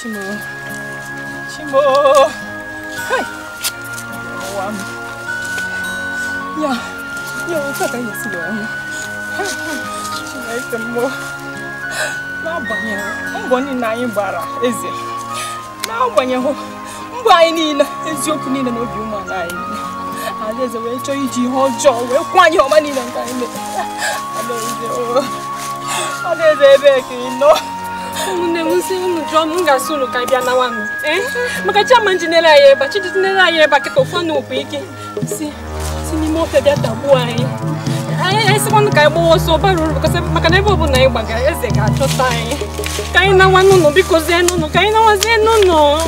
Chimo. Hey. Ya, utaka yesi yo. Chineke mo. Na-abanye mbọ niile anyị gbara eze. Na-abanye mbọ anyị niile eziokwu niile na obi umeala anyị. Adaeze wee chọọ iji ihe ọjọọ wee kwụ anyị ọma niile nke anyị mere. Adaeze ebe ka ị nọ. Ụmụnne m si unu jụọ m ga-asị unu ka bịa nawa m. Maka chiama njinere anyị ebe, chidinere anyị ebe kịta ofu na opu ike. Si n'ime ofe bịa tagbuo anyị. Anyị sikwanụ ka anyị gbawa ọsọ bara uru maka na ebe ọ bụla anyị gbagara eze ga-achọta anyị. Ka anyị nawa n'ụlọ biko zie n'ụlọ ka anyị nawazie n'ụlọ.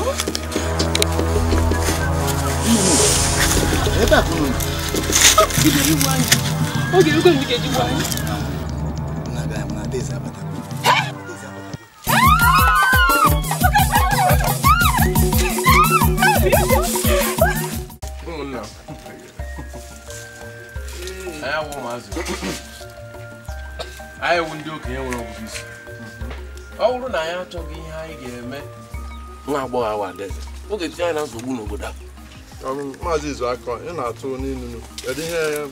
Oge ego ndị ga-eji gwa anyị. I wouldn't do okay with this. All the night, I'm talking high game. No, boy, I want that. Okay, China, so we know what that. Mazis are calling, and I told you, I didn't hear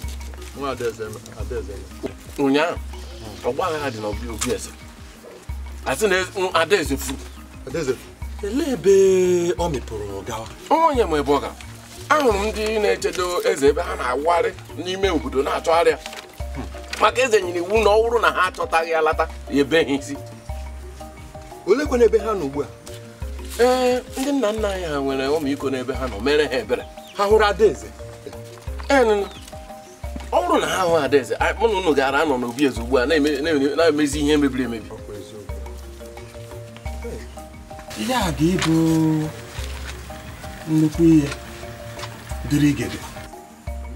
what there's a dozen. Nwunyem, why I did not be yes. I think there's a dozen food. A dozen. The lebe omiporo gawa. Onye mwe boga. Ahụrụ ndị na-echedo eze ebe ha na-awari n'ime obodo na-achọgharịa. Maka eze nyere iwu na ọ bụrụ na ha achọtaghị alata ebe ha isi. Olee kwa ebe ha nọ ugbu a? Ndị nna nna anyị ha nwere ọmịiko n'ebe ha nọ mere ha ebere. Ha hụrụ Adaeze. Ọ bụrụ na ha hụ Adaeze, mụ na unu gara anọ n'obi eze ugbu a na-emezi ihe mebiri emebi. Ihe a ga-ebu nnukwu ihe dịrị igede.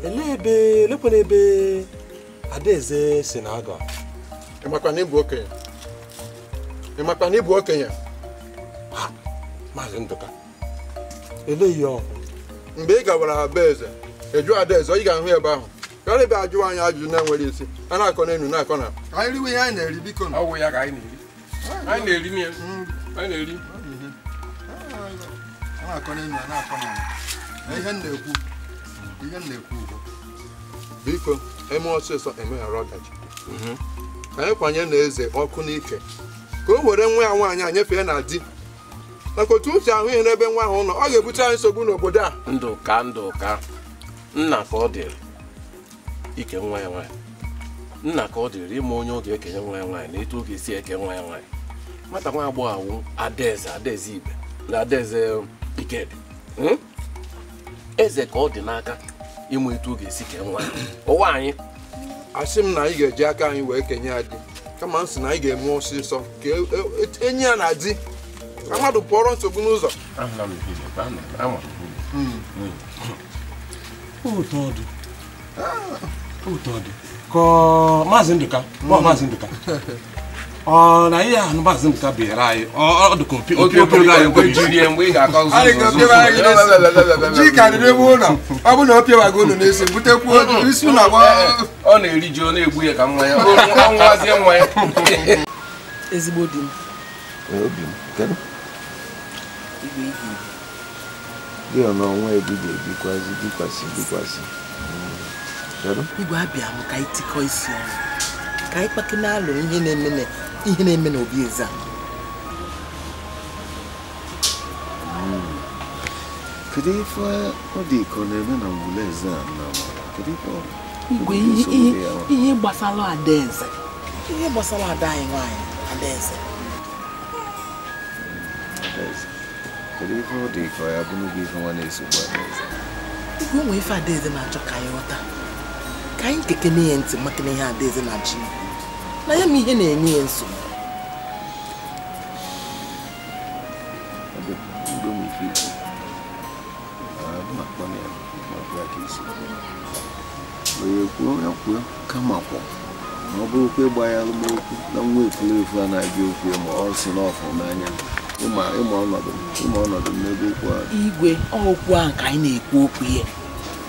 Elekwana ebe Adaeze si na aga. Ịmakwa na ịbụ okenye. Ịmakwa na ịbụ okenye. Ha, Maazị Ndụka. Eleghị ọhụ. Mgbe ị gawara ha be eze, eju Adaeze, ị ga-ahụ ebe ahụ. Karịa ebe ajụ anyị ajụjụ na-enwere isi. A na-akọ n'enu na-akọ na. Anyị riwe ihe anyị na-eri biko. Ọ bụ ya ka anyị na-eri. Anyị na-eri ihe. Anyị na-eri. A na-akọ n'enu na na-akọ na. Ihe m na-ekwu. Biko, eme ọsịsọ emeghara ọdachi. Ka anyị kwanye na eze ọkụ n'ike. Ka o were nwa ya nwaanyị a nyefee na di. Maka otu uche ahụ ihe n'ebe nwa ahụ nọ, ọ ga-ebute anyị nsogbu n'obodo a. Ndụka. Nna ka ọ dịrị ike nwa ya nwaanyị. Nna ka ọ dịrị ime onye ọ ga-ekenye nwa ya nwaanyị na etu ọ ga-esi eke nwa ya nwaanyị. Nwata nwa agbọghọ awụ Adaeze Ibe na Adaeze Ikedi. Eze ka ọ dị n'aka ịmụ etu ọ ga-esi kee nwa ụwa anyị. Asị m na anyị ga-eji aka anyị wee kenye ya di. Kama m sị na anyị ga-eme ọsịsọ ka enyi ya na di. Mmadụ pụọrọ nsogbu n'ụzọ. Ụtọ dị. Ka Maazị Ndụka, na ihe ahụ Maazị Ndụka bịara anyị, ọ dị ka opi anyị jiri mgbe ị ga-akọ ụzọ. Ji ka dị n'ebe ụlọ, ọ bụ na o pịawago unu n'isi, butekwuo isi ụlọ agba. Ọ na-eri ji ọ na-egbu ya ka mmanya, ọ nwazie nwa ya. Ezigbo di m. Obi m, kedu? Gị ọ n'ọnwa ebi ga-ebikwasị. Igwe abịa m ka anyị tikọ isi ọnụ. Ka anyị kpake n'alụ ihe na-eme n'obi eze a. Kedu ife ọ dị ka ọ na-eme na mgbule eze a na kedu ife ọ? Igwe ihe gbasara Adaeze. Ihe gbasara ada anyị nwaanyị Adaeze. Kedu ife ọ dị ka ya bụrụ gị ife nwa na-esogbu Adaeze? Igwe onwe ife Adaeze na-achọ ka anyị ghọta. Ka anyị kekene ya ntị maka na ihe Adaeze na-achị na ya ma ihe na-enye ya nsogbu. Kwuo kama kwọ ma ọ bụrụkwa ịgba ya alụmokwu na nwa efulefu a na-abịa okwu ma ọ si n'ọfụ n'anya ịma ọnọdụ n'ebe okwu ahụ. Igwe okwu ahụ ka anyị na-ekwu okwu ihe.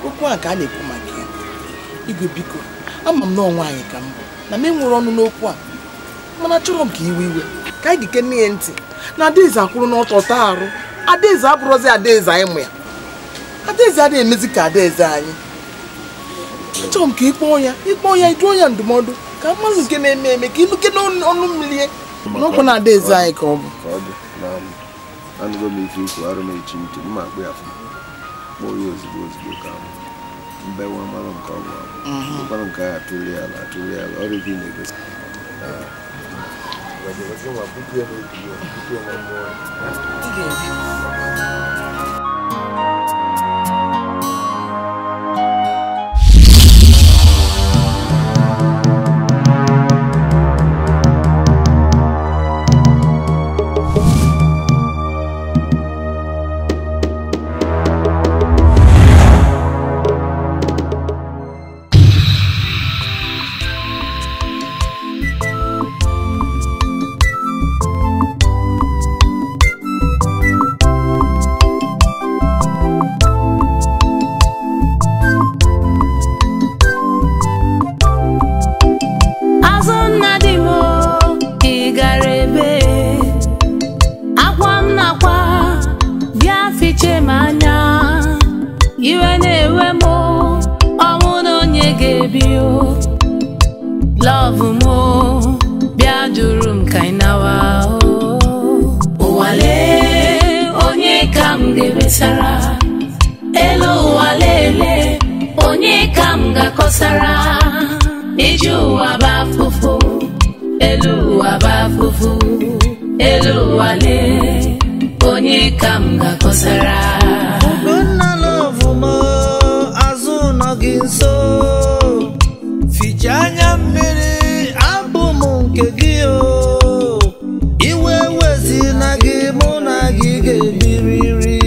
Okwu ahụ ka a na-ekwu maka ya. Igwe biko, ama m na ọnwa anyị ka mbụ na m enwere ọnụ n'okwu a mana chọrọ m ka iwe ka anyị ga-ekene ya ntị na adaeze akwụrụ n'ọtọ taa arụ adaeze abụrụzi adaeze anyị mụ ya adaeze adịghị emezi ka adaeze anyị achọrọ m ka ịkpọọ ya ịjụọ ya ndụmọdụ ka mmadụ nke na-eme eme ka ịnụke n'ọnụ mmiri n'ọkwa na adaeze anyị ka ọ bụ anụgo m ife ikwu arụ m echi ntị mma akpụ ya kpọọ ya ozugbo ka mbe nwa mmanụ nke ọgwụ mmanụ nke ahụ atụli ala ọrụ gị na-egosi Love mo bia durum kainawa wale onye kam gebesara elo walele onye kam gakosara iju abafufu elu abafufu elu wale onye kam gakosara Ugonna love mo azu no ginso Fichanya mmiri abụ m nke gị o iwe wezi na gị mụ na gị ga-ebiriri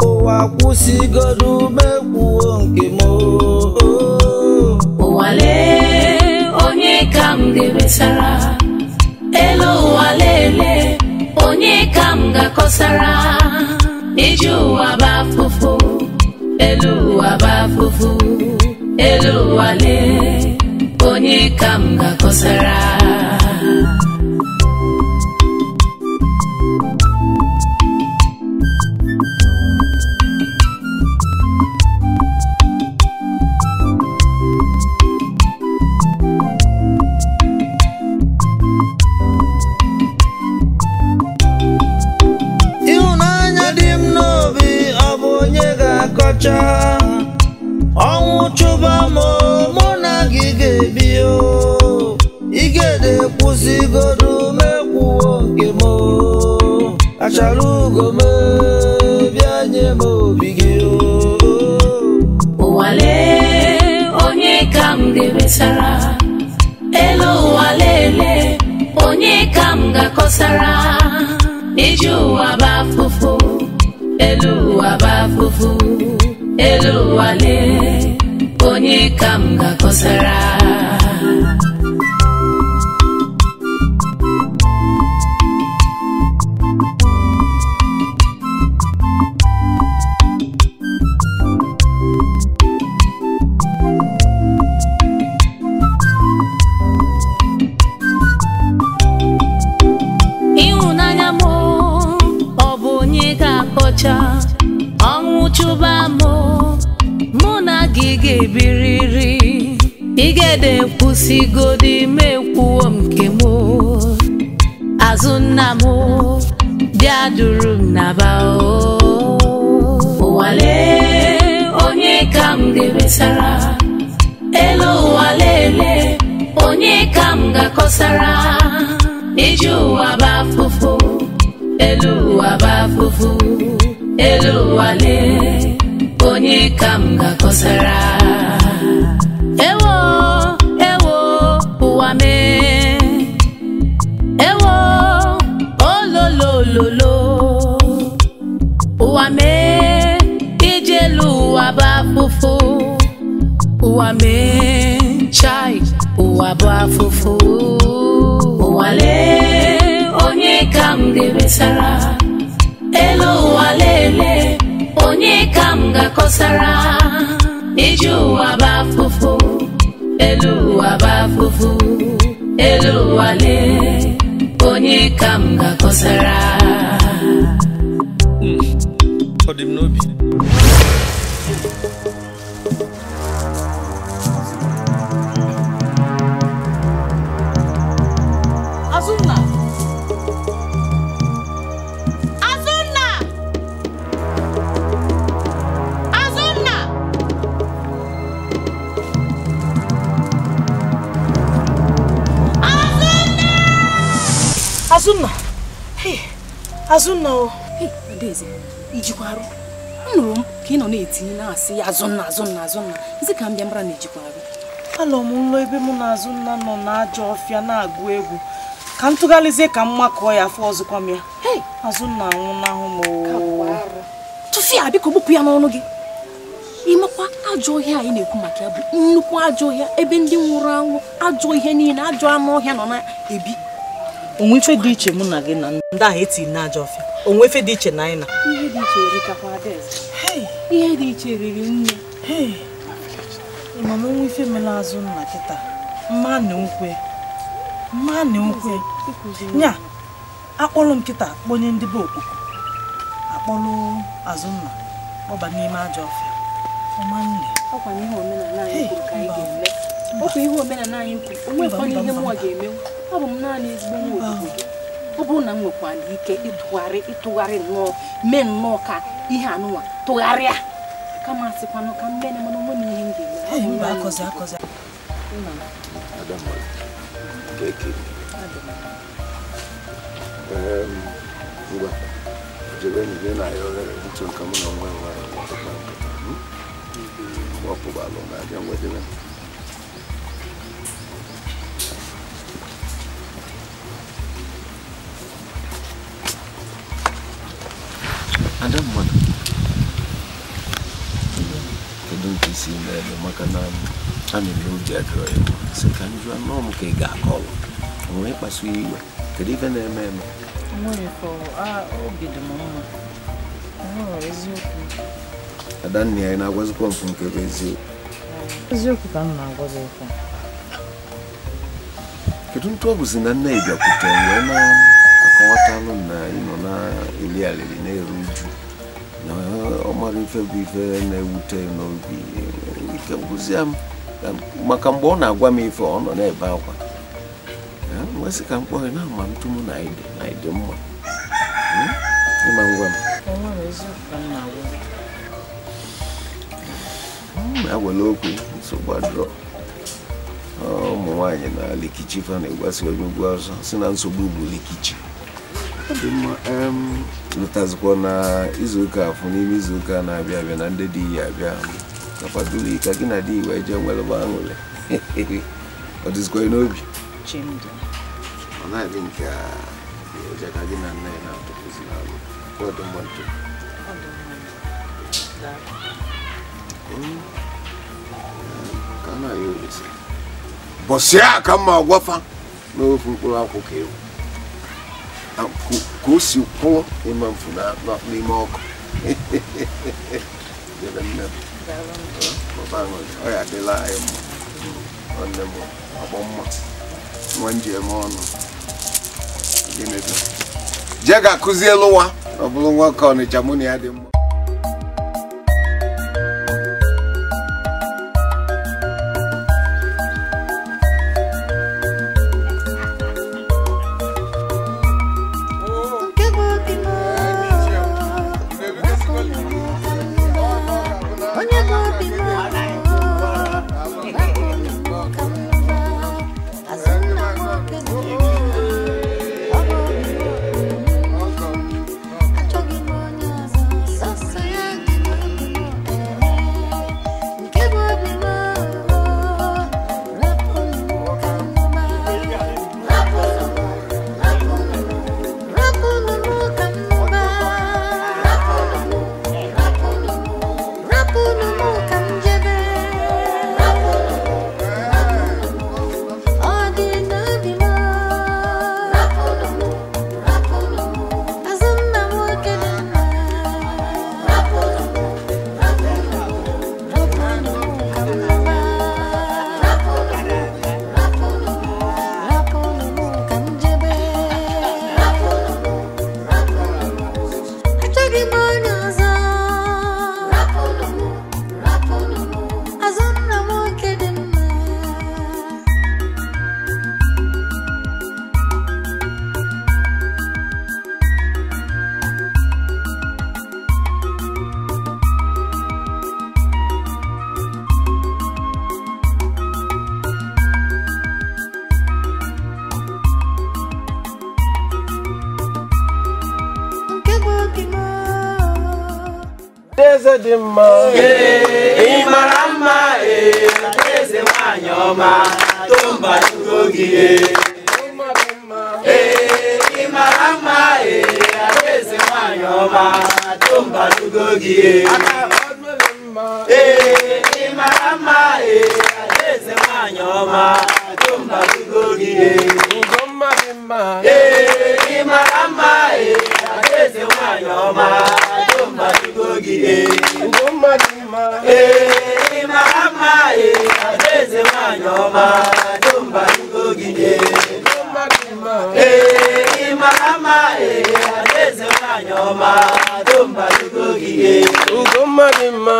ụwa kwụsịgodu mekwuo nke m ụwale onye ka m ga-ebesara elu ụwa lele onye ka m ga-akọsara iji ụwa bafufu elu ụwa bafufu elu wale onye ka m ga-akọsara ịhụnanya dị m n'obi ọ bụ onye ga-akọcha ọnwụ chụba mụ na gị ga-ebi o igede kwụsịgodu mekwuo nke m achara ugo m bịa nye m obi gị ụwale onye ka m ga-ebesara elu ụwa lele onye ka m ga-akọsara iji ụwa bafufu elu ụwa bafufu elu wale onye ka m ga-akọsara ịhụnanya m ọ bụ onye ga-akọcha ọnwụ chụba mụ na gị ga-ebiriri igede kwụsịgodi mekwuo nke m azụ nna m bịa duru m n'aba ụwale onye ka m ga-ebesara elu ụwa lele onye ka m ga-akọsara iji ụwa bafufu elu ụwa bafufu elu wale onye ka m ga-akọsara ewo ewo ụwa me ewo ololololo ụwa me ijelu ụwa bafufu ụwa me chai ụwa bafufu ụwale onye ka m ga-ebesara elu ụwa lele onye ka m ga-akọsara iji ụwa bafufu elu ụwa bafufu elu wale onye onye ka m ga-akọsara. Ọ dị m n'obi. Azunna! Azunna! Hey, Azunna o. Hey, Adaeze, ijikwaru. Nụrụ m ka ị nọ na-eti na-asị Azunna. Isi ka m bịa mara na ijikwaru. Alọ m nlọ ebe mụ na Azunna nọ n'ajọ ọfịa na-agụ egwu. Ka m tụgharịzie ka m makọọ ya afọ ọzọkwa m ya. Hey, Azunna anwụnahụ m o. Tụfịa biko gbupụ ya n'ọnụ gị. Ịmakwa ajọ ọhịa anyị na-ekwu maka ya bụ nnukwu ajọ ọhịa ebe ndị nwụrụ anwụ ajọ ihe niile ajọ anụ ọhịa nọ na-ebi. Onwe ife dị iche mụ na gị na ndị ahụ eti n'ajọ ọfịa. Onwe ife dị iche na anyị na. Ihe dị iche erikakwa Adaeze. Ihe dị iche riri nne. Ịma m onwe ife mere Azunna kịta. Mma na nkwe. Nya, akpọrọ m kịta kpọnye ndị be okpukpu. Akpọrọ Azunna ọba n'ime ajọ ọfịa. Ọkwa ihe omenala anyị kwuru ka anyị ga-eme. Ọkwa ihe omenala anyị kwuru. Onwekwa ihe mụọ ga-emewu. Ọ bụ m naanị ezigbo nwa obodo gị. Ọ bụrụ na m nwekwara ike ịtụgharị nnọọ mee nnọọ ka ihe anụnwa tụgharịa kama asịkwanụ ka mmene mana onwe m ihe m ga-eme. Akọzi. Ngwa, jebe nige na ya oghere ntụ nka mụ na nwa nwaanyị ọtụkpa nkịta. Ọpụbalụ na-abịa nwedebe. Ada mmadụ kedu nke isi na-eme maka na a na-eme oji adịrọ ya sị ka njụ anọ m ka ị ga-akọ ọrụ onwe ịkpasu iwe kedu ife na-eme eme obi dị m mma eziokwu Adanne anyị na-agwazikwa mfu nke bụ eziokwu ka m na-agwazi ife kedu ntụ ọ bụzi na nne ịbịakwute wee na-akọwatalụ na ị nọ na-eli alili na-eru uju na ọmara ife bụ ife na-ewute n'obi ike gwụzi m maka mgbe ọ na-agwa m ife ọ nọ na-ebe akwa nwesị ka mkpọghị na ama ntụmụ na ịdị mma ịma ngwa m na-awele okwu nsogbu adịrọ ụmụ nwaanyị na likichi fa na-egwasị onye ugwu ọzọ si na nsogbu bụ likichi ọ dị mma lụtazikwa na izuụka afọ n'ime izuụka na-abịa abịa na ndị dị iyi abịa nakwadoro ike gị na dị iwe eje nwere bụ aṅụrị ọ dịzikwa n'obi ọ na-adị nke a ka gị na nna ya na-atụpụzi n'alụ ọ dị mma ntụ ka a na-ayọ olise bọsịa aka mma agwafa n'ofu mkpụrụ akwụ ka ewu ka o si kwụọ ịma mfu n'ime ọkụ ọ ya adịla anyị mma nwanne m agbọ mma nwa nji eme ọnụ je ga-akụzielu nwa ọ bụrụ nwa ka Ọnịcha mụ na ya dị mma Adaeze dị mma. Imarama Adaeze nwanyị ọma tomba tugogi. Imarama Adaeze nwanyị ọma tomba tugogi. Imarama Adaeze nwanyị ọma tomba tugogi. Imarama Adaeze nwanyị ọma tomba tugogi. Imarama Adaeze nwanyị ọma tomba tugogi. Imarama Adaeze nwanyị ọma tomba tugogi. Ugomadima.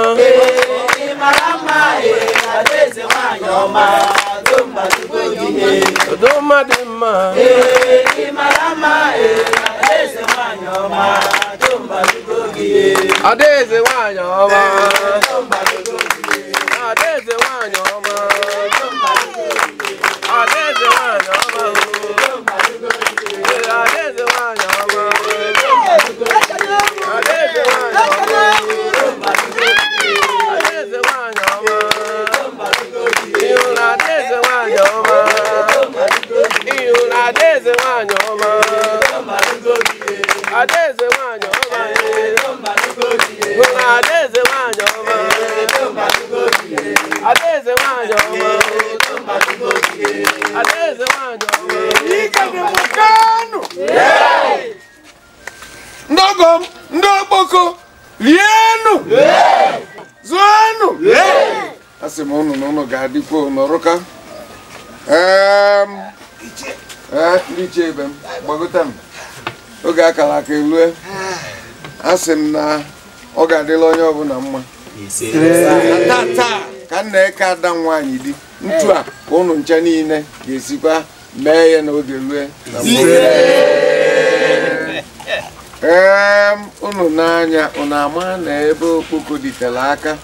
Imarama Adaeze nwanyị ọma tomba tugogi. Ugomadima. Imarama Adaeze nwanyị ọma tomba tugogi. Adaeze nwanyị ọma. Tomba tugogi. Adaeze nwanyị ọma. Tomba tugogi. Adaeze nwanyị ọma. Tomba tugogi. Adaeze nwanyị ọma. Tomba tugogi. Adaeze nwanyị ọma. Tomba tugogi. Adaeze nwanyị ọma. Tomba tugogi. Ihụla adaeze nwanyị ọma. Tomba tugogi. Ihụla adaeze nwanyị ọma. Tomba tugogi. Adaeze nwanyị ọma. Tomba tugogi. Ihụla adaeze nwanyị ọma. Tomba tugogi. Adaeze nwanyị ọma. Tomba tugogi. Adaeze nwanyị ọma. Ike dị mụkanụ. Ndogom, ndokpoko, rienu. Zuenu. Asị m unu na unu ga-adịkwa n'ọrụka. Ndị ichie ebe m, gbagota m. Oge akara aka elue. Asị m na ọ ga-adịla onye ọbụla mma. Taa ka m na-eke ada nwaanyị di. Ntu a ka unu ncha niile ga-esikwa mee ya n'oge lue. Unu n'anya unu ama na ebe okpoko ditere aka.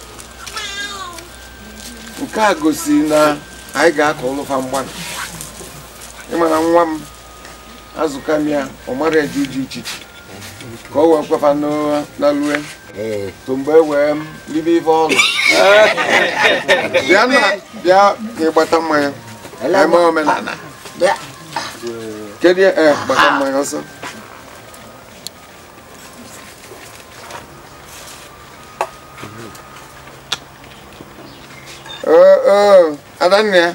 Nke a gosi na anyị ga-akọ ụlụfa mgbana. Ịmana nwa m azụka m ya ọ mara eji iji ichichi ka o wee kwefa na lue to mgbe wee libe ife ọlụ. Bịa ka ịgbata mmanya eme omenala. Kedu gbata mmanya ọsọ. Adanne.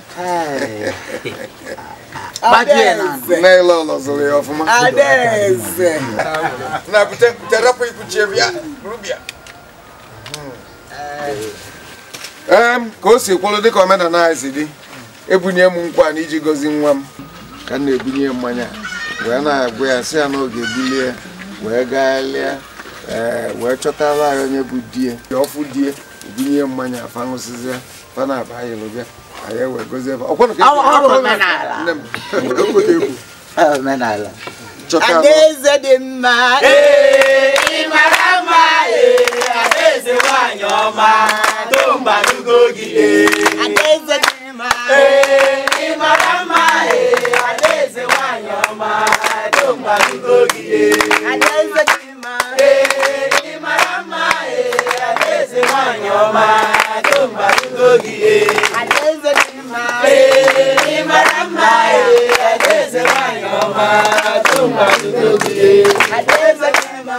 Naila ọlọzụrụ ya ọfụma. Adaeze. Na kuterapụ ikuchie bịa rubia. Ka o si kwụrụ dịka omenala anyị si dị, ebunye m nkwa na iji gozi nwa m ka m na-ebunye mmanya wee na-agwa ya sị ya na oge bulie wee gaa lia wee chọtara anyị onye bụ die ọfụ die ebunye mmanya afa ṅụsịzịa fa na-aba anyị lụbịa anyị wee gozie ebe omenala. Adaeze dị mma. Imarama Adaeze nwanyị ọma tomba tugogi. Adaeze dị mma. Imarama Adaeze nwanyị ọma tomba tugogi. Adaeze dị mma. Imarama Adaeze nwanyị ọma tomba tugogi. Adaeze dị mma. Imarama Adaeze nwanyị ọma tomba tugogi. Adaeze dị mma.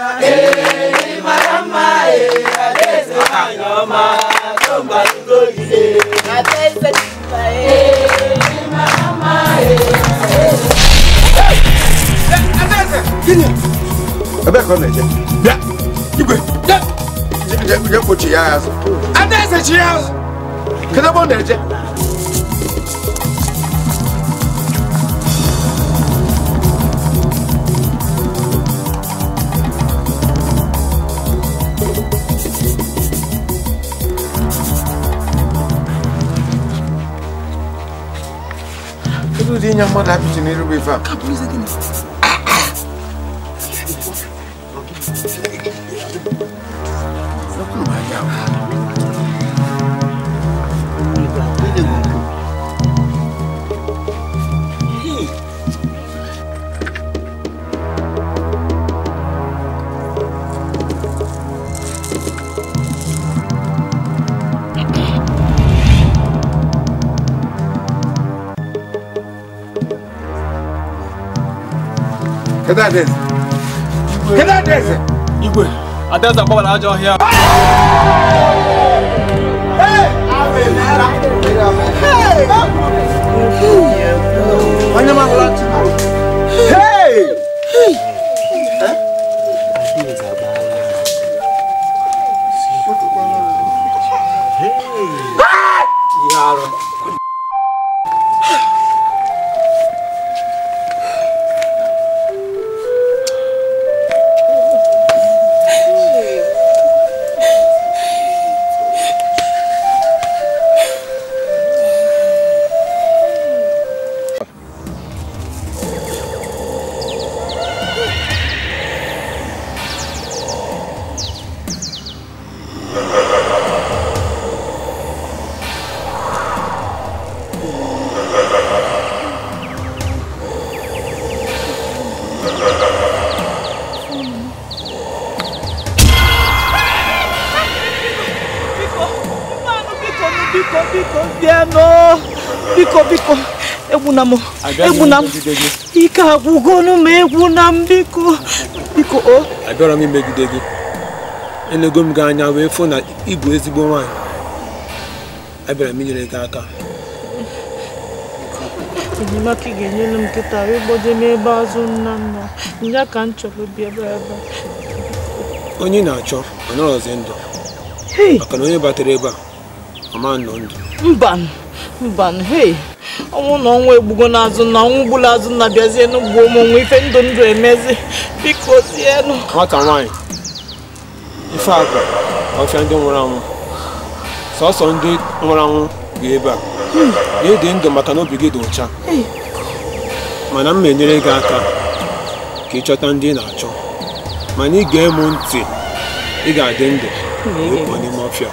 Imarama Adaeze nwanyị ọma tomba tugogi. Adaeze dị mma. Imarama Gịnị? Ebe ka ọ na-eje? Bịa! Igwe! Je kpochi ya azụ. Adaeze chi ya azụ! Kedu ebe ọ na-eje? Kedu ụdị inye mmadụ apịtị n'irube ife a? Igwe, Adaeze agbabara ajọ ọhịa. Biko, egbunam. Ike agwụgonu m egbunam biko o. Abịara m imegide gị. Enego m gị anya wee fụ na ị bụ ezigbo nwaanyị. Abịara m inyere gị aka. Enyemaka ị ga-enyere m nkịta ịgboje m ebe azụ nna. Ya ka m chọrọ bịa ebe. Onye ị na-achọ ọ nọrọzi ndụ. Maka na onye batara ebe a ọ ma nọ ndụ. Mban, ọnwụ na ọnwụ egbugo n'azụ na ọnwụ gburu azụ na bịazie n'ugbo ụmụ ife ndụ emezi biko zienụ. Nwata nwaanyị ife akwa ọfịa ndị nwụrụ anwụ sọsọ ndị nwụrụ anwụ bụ ebe a na-edi ndụ maka na obi gị dị ụcha mana m enyere gị aka ka ị chọta ndị ị na-achọ mana ị ga-emu ntị ị ga-adị ndụ wee pụọ n'ime ọfịa.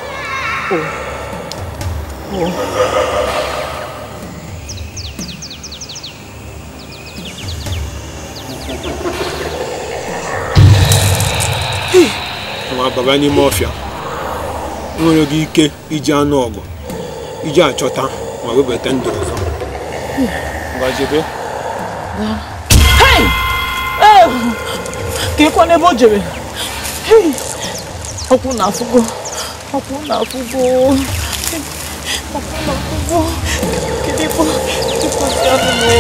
Nwa baba n'ime ọfịa nwere gị ike iji anụ ọgụ iji achọta ma webata ndụ ọzọ. Ngajebe ka ịkwa n'ebe o jere ọkwụ na afụgo kedikwa si anụ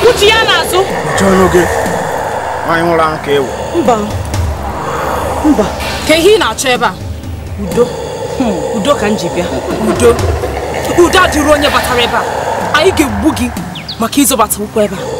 Kuchi ya n'azụ. Jọọ gị. Nwanyị nwụrụ ahụ ka ewu. Mba. Ka ihe ị na-achọ ebe a? Udo ka m ji bịa. Udo adịrị onye batara ebe a. Anyị ga-egbu gị maka ịzọbata ụkwụ ebe a.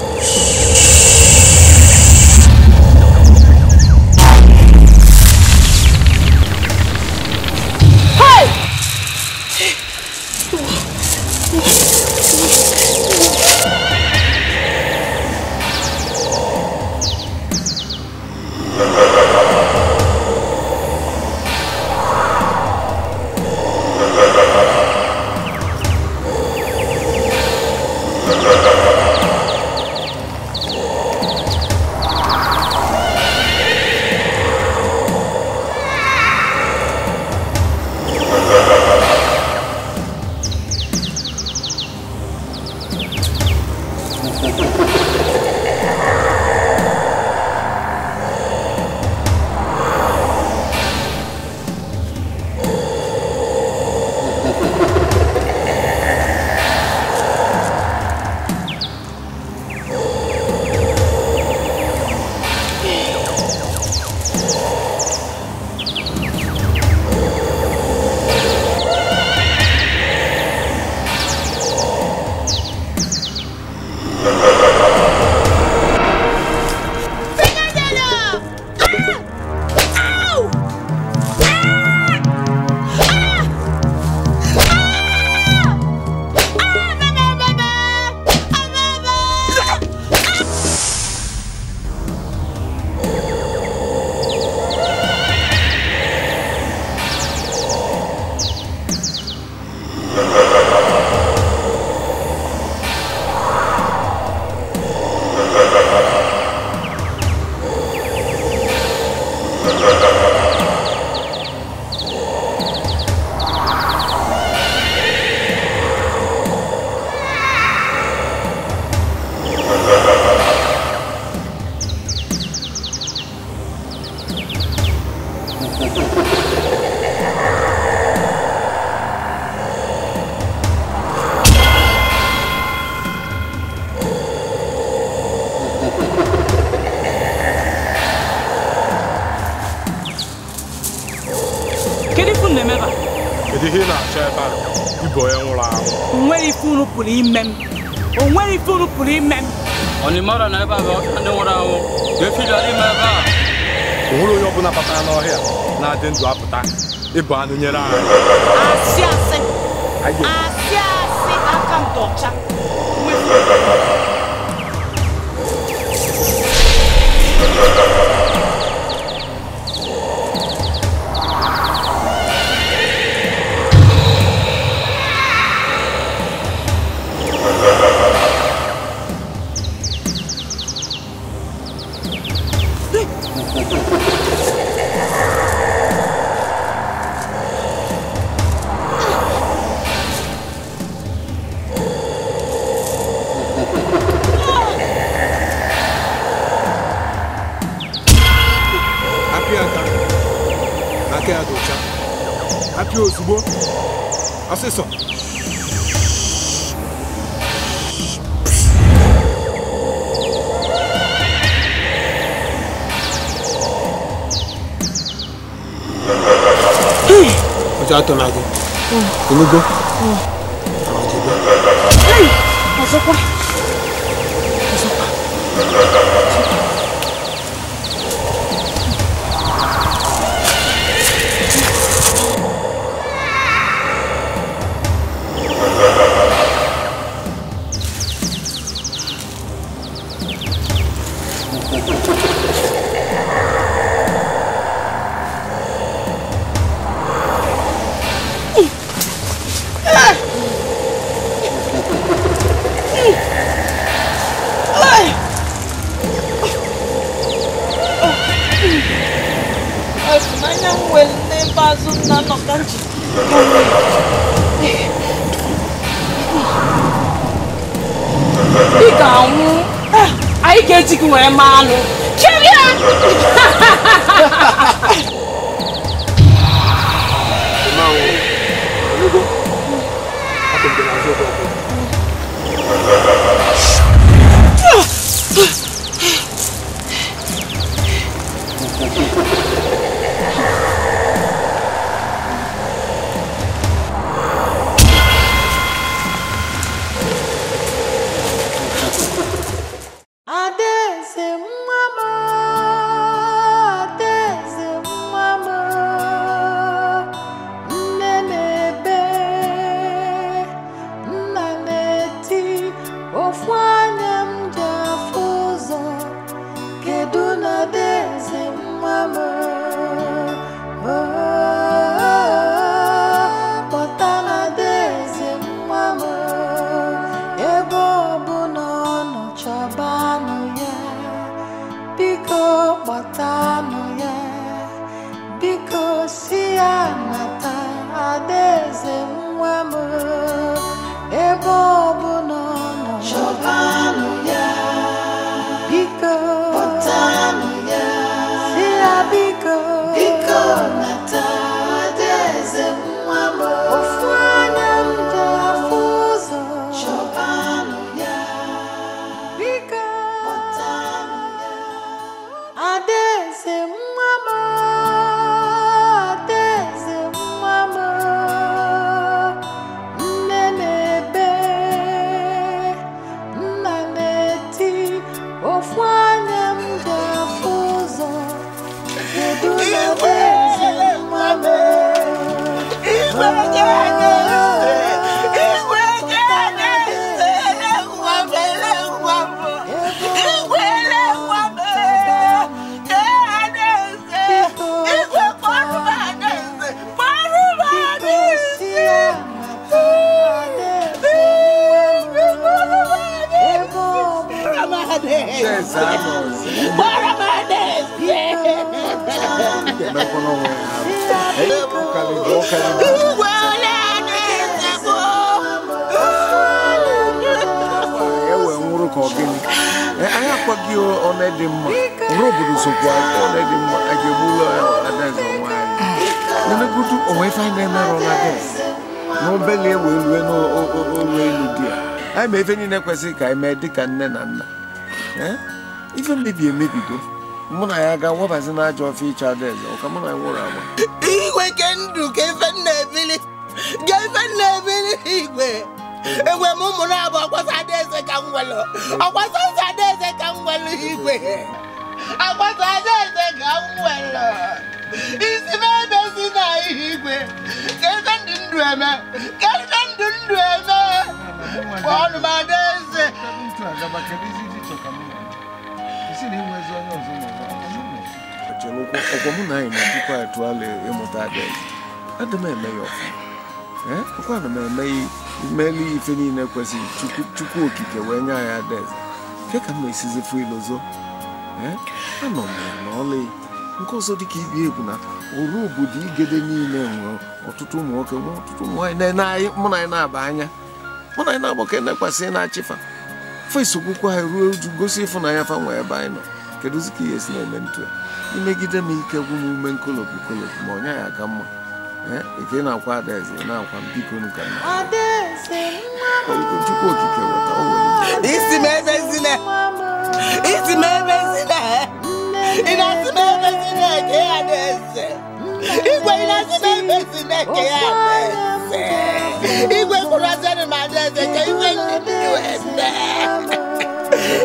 na-emeba? Kedu ihe na-achọ ebe a? Ibo ya nwụrụ anwụ. Onwere ife unu pụrụ ime m. Onwere ife unu pụrụ ime m. Onimara na ebe a bụ ndị nwụrụ anwụ. Ga-efili ọdị ime ebe a. Onwere onye ọbụla batara n'ọhịa na-adị ndụ apụta ịbụ anụ nyere anyị. Asị asị. Asị asị aka m dị ọcha. Ozugbo ọsịsọ ọjọ́ atọ na-agụ olugo ọzọkwa anyị ga-eji gị wee maa anụ cheria Ife niile kwesịrị ka anyị mee dịka nne na nna. Ife mmebi emebigo Muna ya ga wabazi na ajọ ofe icha adaeze ọka mụ na nwụrụ agba igwe ke ndụ ka ife na-ebili igwe egwe m ụmụ na-abụ akwasa adaeze ka m nwelu akwasa adaeze ka m nwelu igwe akwasa adaeze ka m nwelu isi m ebezi na igwe ka ife ndụ eme ọnụ m adaeze ọkwa mụ na anyị na-ejikwa atụala ịmụta adaeze adị m eme ya ọfụma ọkwa na m emeli ife niile kwesịrị chukwu okike wee nye anyị adaeze nke ka m na-esizi fụ ilozo anọ m ya n'ọlụ nke ọzọ dịka ibi egwu na oru obodo igede niile nwere ọtụtụ ụmụ nwoke nwee ọtụtụ ụmụ nwaanyị mụ na anyị na-aba anya mụ na anyị na-agbakọ na-ekwasị na-achịfa fesogwukwa ha ruo uju gosi ịfụnanya fa nwe ebe anyị nọ kedụzi ka ihe esi na-eme ntu imegide m ike gwu m ume nkolopu ma onye ya aka mma ike na-akwa adaeze na-akwa mbiko nka chukwu okike weta isi m ebezina ị na-asị m ebezina ke ya adaeze igwe ị na-asị m ebezina ke ya adaeze igwe kwuru azịrị m adaeze ka igwe ndị ndụ eme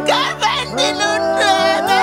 ka ebe ndị ndụ eme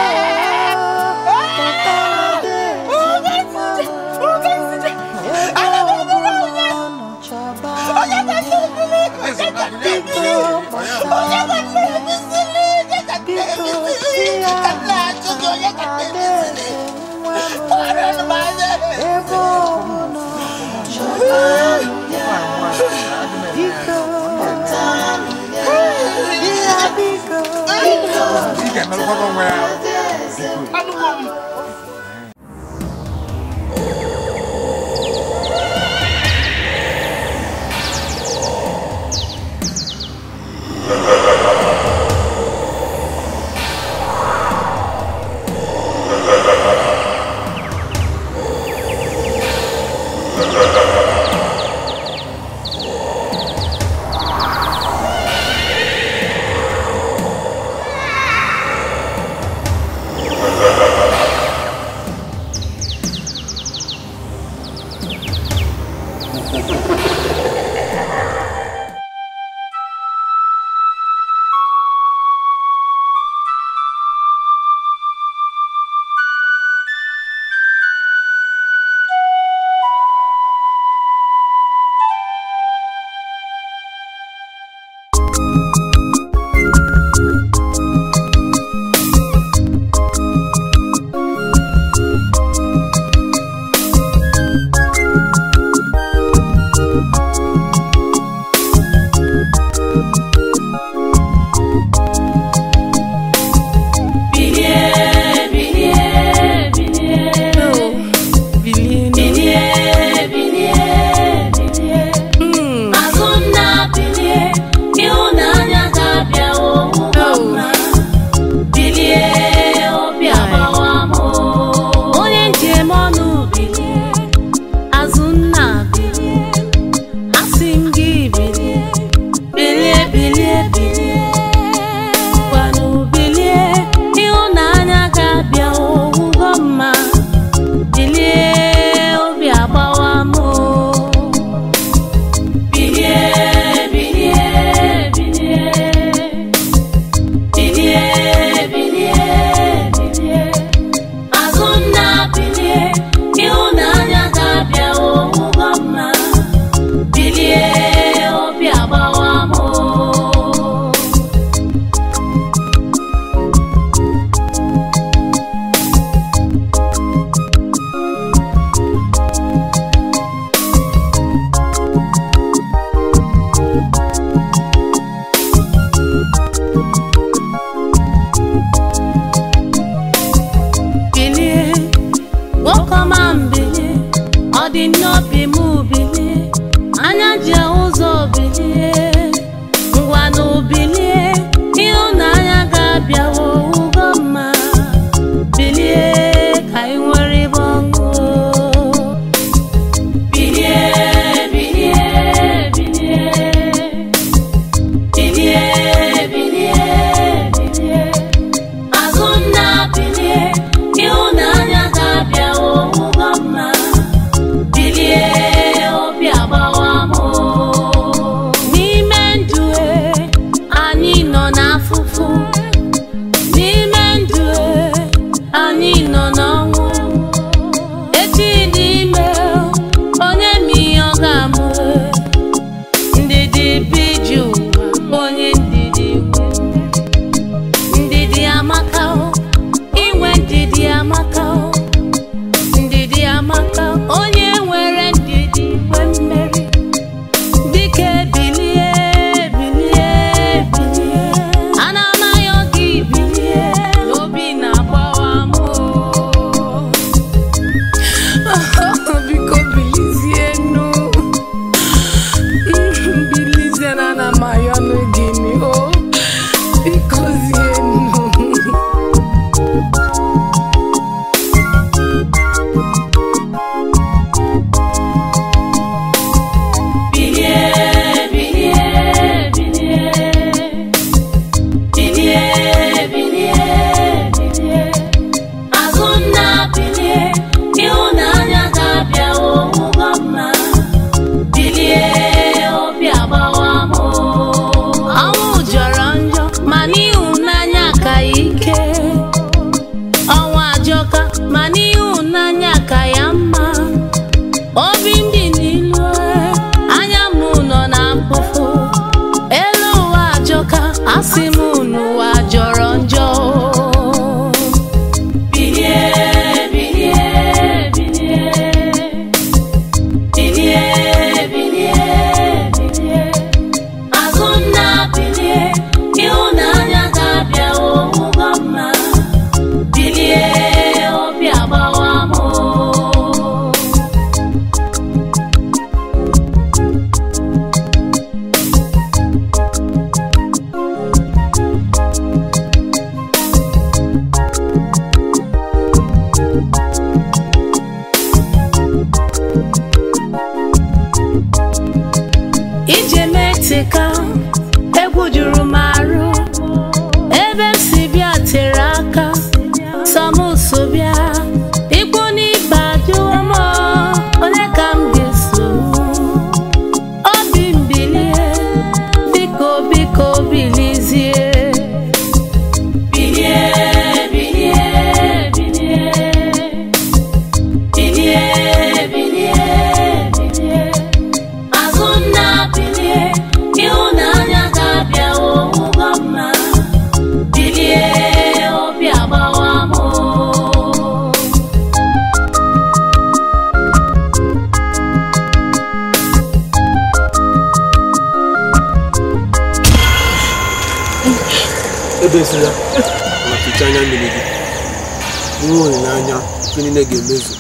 nwe olileanya nke niile ga-emezu.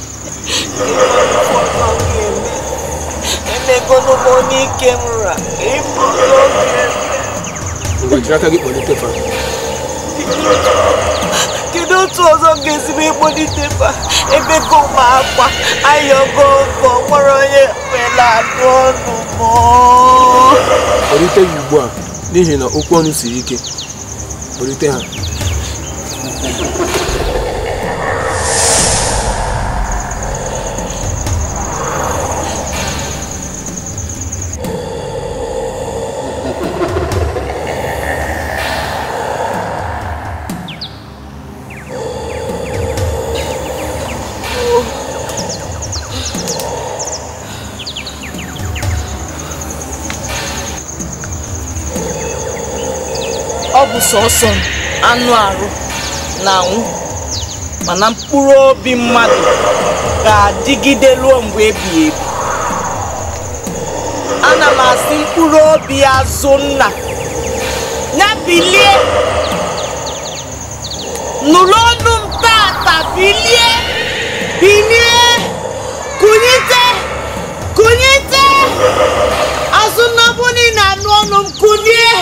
Emegolo m onye ike m ra ịbụrụ oge. Ngwa jiri aka gị kpọlite fa. Kedu otu ọzọ ga-ezigbo ịkpọlite fa ebe go ma akwa ayọgo ọgọ nwere onye kwela anụ ọnụ m. Kpọlite ya ugbu a n'ihi na okwu ọnụ siri ike. Kpọlite ha. Ọ bụ sọsọ anụ arụ na-anwụ mana mkpụrụ obi mmadụ ga-adịgide ruo mgbe ebighị ebi. Ana m asị mkpụrụ obi Azụnna ya bilie nụrụ ọnụ m tata, bilie bilie kunyite kunyite. Azụnna bụ na anụ ọnụ m, kunie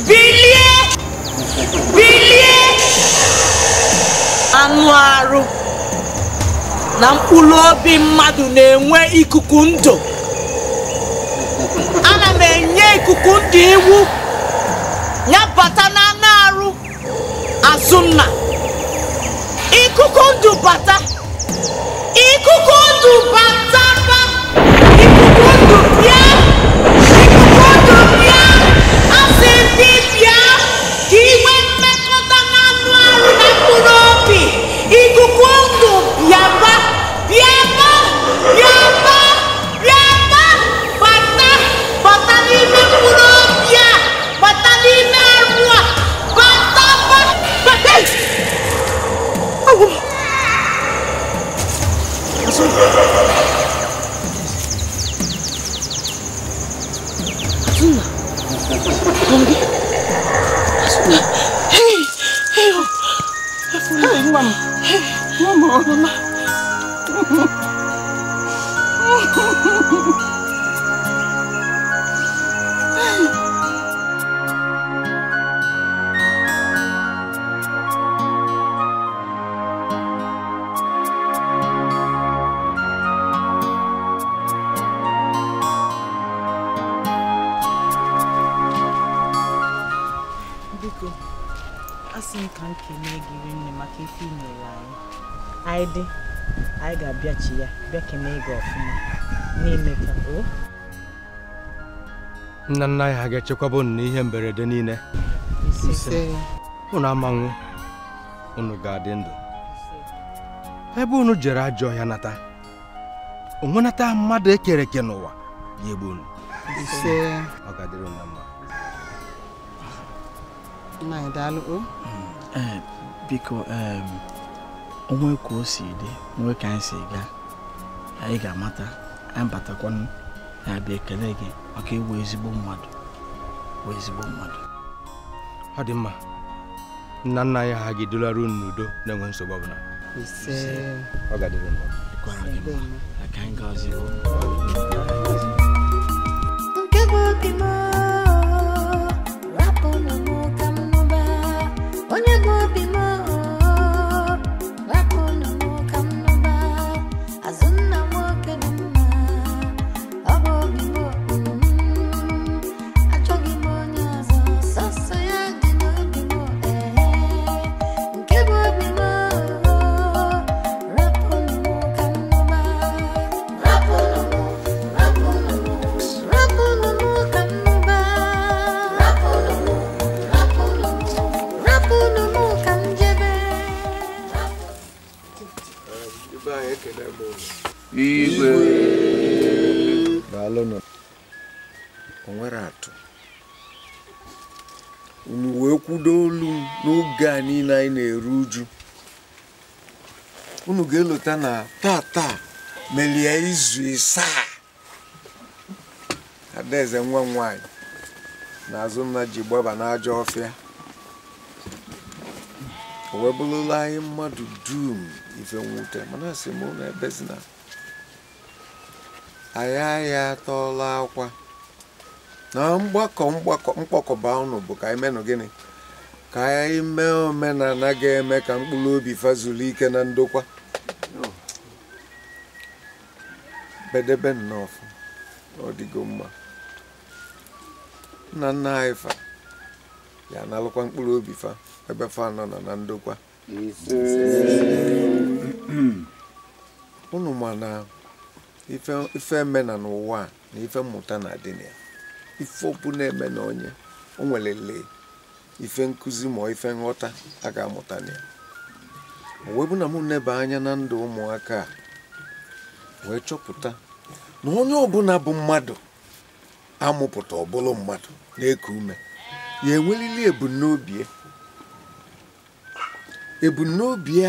bilie bilie. Anụ arụ na mkpụrụ obi mmadụ na-enwe ikuku ndụ. Ana m enye ikuku ndụ iwu ya bata na anụ arụ Azụnna. Ikuku ndụ bata, ikuku ndụ bata, ikuku ndụ bịa, ikuku ndụ bịa. Asị ndị bịa ka iwe mmekọta na anụ arụ na mkpụrụ obi. Ikuku ndụ bịaba bịaba bịaba bịaba, bata bata n'ime mkpụrụ obi a, bata n'ime arụ a, bata bata. Biko, asị m ka m kelee gị nne maka ife i mere anyị. Anyị ga-abịachi ya bịa kelee gị ọfụma n'ime ka o. Nna nna anyị ha ga-echekwaba unu n'ihe mberede niile. Unu amanwụ, unu ga-adị ndụ. Ebe unu jere ajọ ọhịa nata, onwenata mmadụ ekere eke n'ụwa ya egbu unu. Ọ ga-adịrị unu na mma. Biko onwe ka o si dị nwe ka anyị si gaa, anyị ga-amata anyị batakwanụ ya bịa ekele gị maka iwu ezigbo mmadụ. Ọ dị mma, nna nna anyị ha ga-edularu unu n'udo na-enwe nsogbu ọbụla. Ọ ga-adịrị unu ka anyị gaa ozigbo. Onwere atụ unu wee kwudo olu n'oge a niile anyị na-eru uju. Unu ga-elota na tata melie izu isaa Adaeze nwa nwanyị na Azụnna ji gbaba n'ajọ ọfịa. webulula anyị mmadụ dum ife nwute mana asị m na ebezina anyị atọla akwa na mkpọkọba unu bụ ka anyị menụ gịnị ka anyị mee omenala ga-eme ka mkpụrụ obi fazuru ike na ndokwa bedebe nnọọ ọ dịgo mma nna nna anyị fa ya analụkwa mkpụrụ obi fa ebe fa nọ na ndokwa unu ma na ife eme na n'ụwa na ife mmụta na-adị na ya ife ọbụ na-eme na onye o nwelele ife nkụzi ma ife nghọta a ga-amụta na ya wee bụ na mụ nebe anya na ndụ ụmụaka a wee chọpụta na onye ọbụla bụ mmadụ amụpụta ọbụlụ mmadụ na-eku ume ya enwelili ebumnobi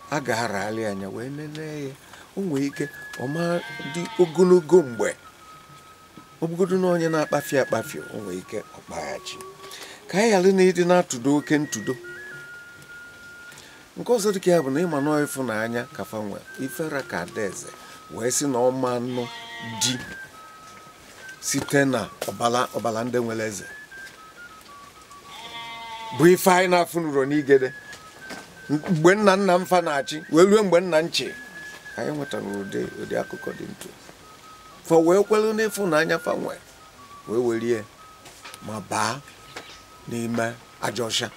a ga-arali anya wee nene ya o nwee ike ọma dị ogologo mgbe obugodo na onye na-akpafi akpafi o nwee ike ọkpaghachi ka anyị ghara na ịdị na-atụdo oke ntụdo nke ọzọ dịka ya bụ na ịma nọọ ịfụnanya ka fa nwee ifere ka adaeze wee sị na ọma nụ di site na ọbala ndị nwere eze bụ ife anyị na-afụ n'ụrọ n'igede mgbe nna nna m fa na-achị wee ruo mgbe nna nchi anyị nwetara ụdị akụkọ dị ntụ fa wee kwelu n'ịfụnanya fa nwee wee werie ma baa n'ime aja ọcha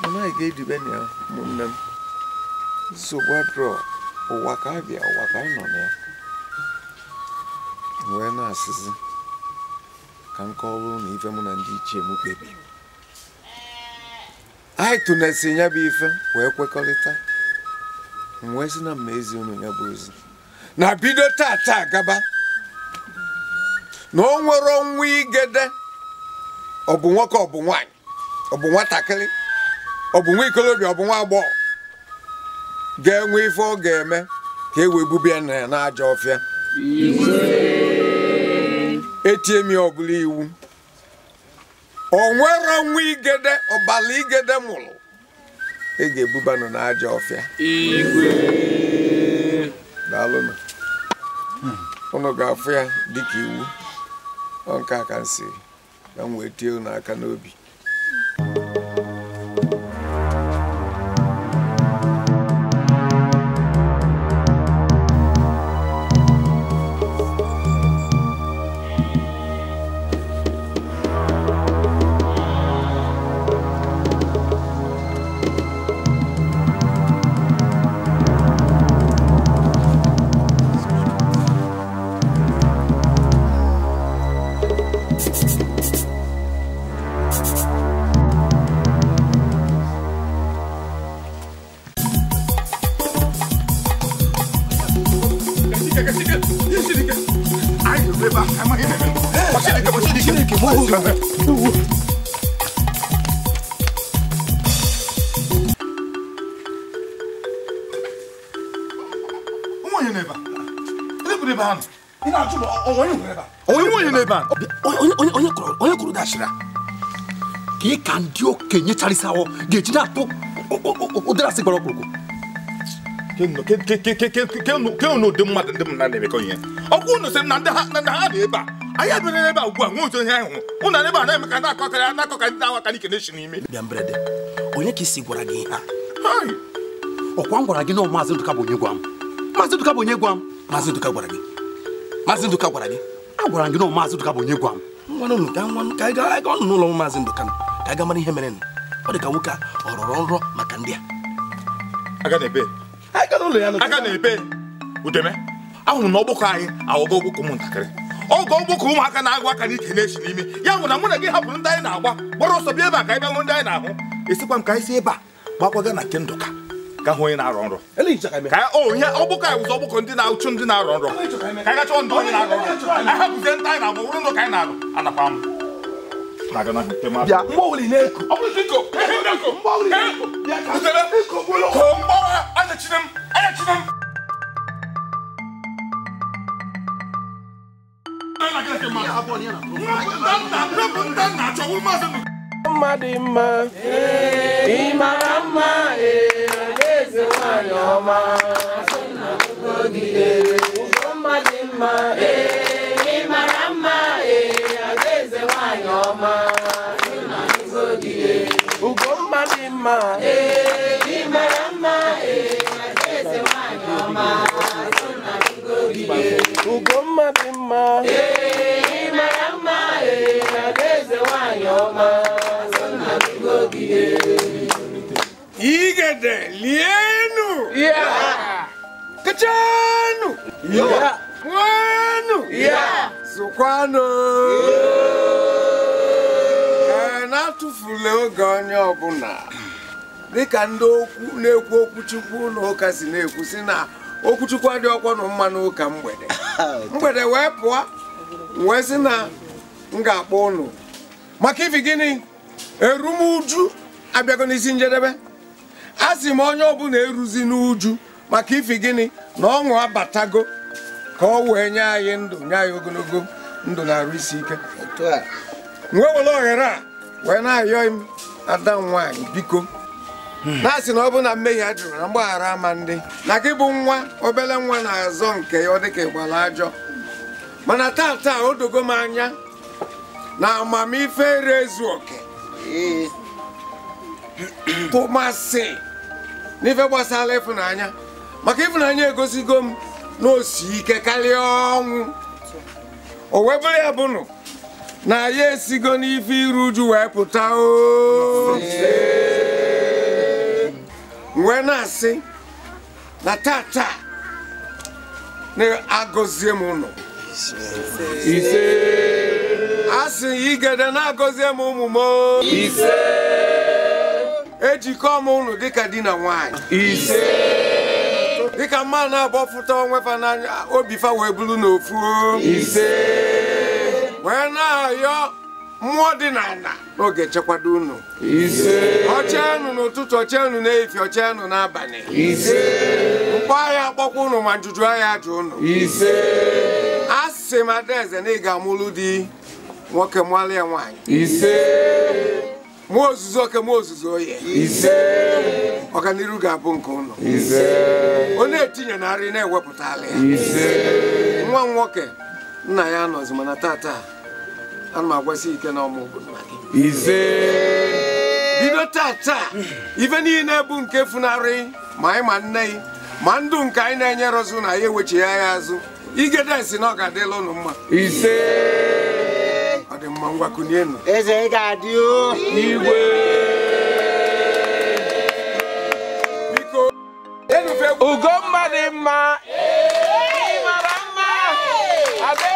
mana anyị ga-edibe na ya ụmụnne m nsogbu adịrọ ụwa ka abịa ụwa ka anyị nọ na ya wee na-asịzi ka nkọrụ na ife mụ na ndị ichie m kpebiri anyị tụnesi ya bụ ife wee kwekọrịta wee si na mma ezi unu ya bụ ozi na bido tata gaba na o nwere ọnwa igede ọ bụ nwoke ọ bụ nwaanyị ọ bụ nwatakịrị ọ bụ nwa ikolobịa ọ bụ nwa agbọghọ ga-enwe ife ọ ga-eme ka e wee bubie na ya n'aja ọfịa etie m ya ọbụla iwu o nwere ọnwa igede ọbala igede mụrụ e ga-ebubanụ n'aja ọfịa daalụnụ ụnụ ga-afụ ya dịka iwu ọ nke aka nsị ka m wee tie unu aka n'obi onye kwuru dashira ka ị ka ndị okenye charịsawo ga-eji na-atụ ụdịrị asị gbara ọkpụrụkpụ ke unu ụdị mmadụ ndị mmadụ na-emekọ ihe ọkwụ unu sịrị na ndị ha na-ebe a anyị abịara ebe a ugbu a nwe otu ihe ahụ ụnụ na ebe a na-eme ka na-akọkarị ndị na-awa ka n'ike na-eshi n'ime bịa mberede onye ka isi gwara gị ihe a ọkwa m gwara gị na Maazị Ndụka bụ onye gwa m Maazị Ndụka bụ onye gwa m Maazị Ndụka gwara gị Maazị Ndụka gwara gị agwara gị na Maazị Ndụka bụ onye gwa m ka anyị ga ọnụ n'ụlọ Maazị Ndụka ka anyị ga mara ihe mere ọ dị ka nwoke a ọ rọrọ nrọ maka ndị a aga na-ebe udeme ahụrụ na ọgbụkọ anyị aghọgo ọgbụkọ ụmụntakịrị oge ọgbụkọ ụmụaka na-agụ aka n'ike na-echi n'ime ya bụ na mụ na gị hapụrụ ndị anyị na-agba gbara ọsọ bịa ebe a ka anyị bịa hụ ndị anyị na-ahụ esikwa m ka anyị si ebe a gbakwaga na nke Ndụka ka hụ onye na-arọ nrọ ka onye ọgbụkọ anyị wụzọ ọgbụkọ ndị na-achụ ndị na-arọ nrọ ka anyị gachọ ndị onye na-arọ nrọ anyị hapụzie ndị anyị na-agba wụrụ nrọ ka anyị na-arụ anakwa m bịa mgbanwere na-eko ọ bụrụ iko mgbanwe anyachiri m mmadụ mma nwanyị ọma Ugomma dị mma ị mara mma adaeze nwanyị ọma Ugomma dị mma ị mara mma adaeze nwanyị ọma Ugomma dị mma ị mara mma adaeze nwanyị ọma Igede lienu Kachanu Mwanu Sukwano Na-atụfule oge onye ọbụla dịka ndị okwu na-ekwu okwuchukwu na ụka si na-ekwu si na okwuchukwu adị ọkwa na mma n'ụka mgbede wee pụọ wee sị na m ga-akpọ ụnụ maka ifi gịnị erumuju abịago n'isi njedebe a sị m onye ọbụla eruzi n'uju maka ifi gịnị na ọṅụ abatago ka ọ wee nye anyị ndụ nye anyị ogologo ndụ na-arụ isi ike wee were ohere a wee na-ayọ m ada nwaanyị biko na-asị na ọ bụ na mmehie a jụrụ na mgbaghara ama ndị na gị bụ nwa obele nwa na-azọ nke ya ọ dịka ịgbala ajọ mana taa o dogo m anya na amamife ezu oke tụmasị n'ife gbasara ịfụnanya maka ịfụnanya egosigo m na osi ike karịa ọnwụ o wee bụrụ ya bụnụ na ya esigo n'ife iru uju wee pụta wee na-asị na taa na-agọzie m ụlọ ise asị Igede na-agọzie m ụmụ m ise ejikọ m ụlọ dịka di na nwanyị ise dịka mmadụ na-agbọfụta onwefa n'anya obi fa wee bụrụ n'ofu ise wee na-ayọ mmụọ dị n'ala n'oge chekwado unu ise ọchịanụ n'ụtụtụ ọchịanụ n'efi ọchịanụ n'abalị ise mkpọ ahịa akpọkwa unu ma njuju ahịa ajụ unu ise asị m adaeze na ị ga-amụlụ di nwoke mụalụ ya nwaanyị ise mụọ ozuzu oke mụọ ozuzu oye ise ọganiru ga-abụ nke unu ise onye etinye narị na-ewepụtala ya ise nwa nwoke nna ya anọzi mana taa ana m agwasị ike na ọmụgwọ nna gị ise bido taa ife niile bụ nke funarị ma anyị ma nne gị ma ndụ nke anyị na-enyerozu na ya ewechi ya azụ Igede si na ọ ga-adịla ụnụ mma ise ọ dị mma ngwakụnienu eze ị ga-adị igwe biko enufe Ugomma dị mma mara mma ade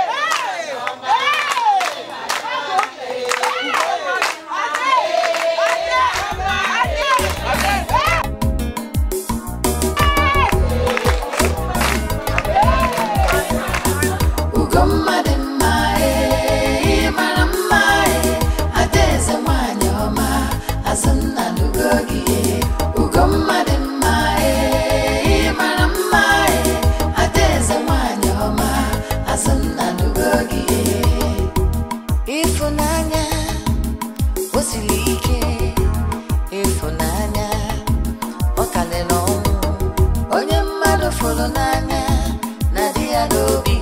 Ugomma dị mma mara mma adaeze nwanyị ọma azụnna nugo gị Ugomma dị mma mara mma adaeze nwanyị ọma azụnna nugo gị ịfụnanya o siri ike ịfụnanya ọ kalịla ọnwụ onye mmadụ fụrụ n'anya na di ya n'obi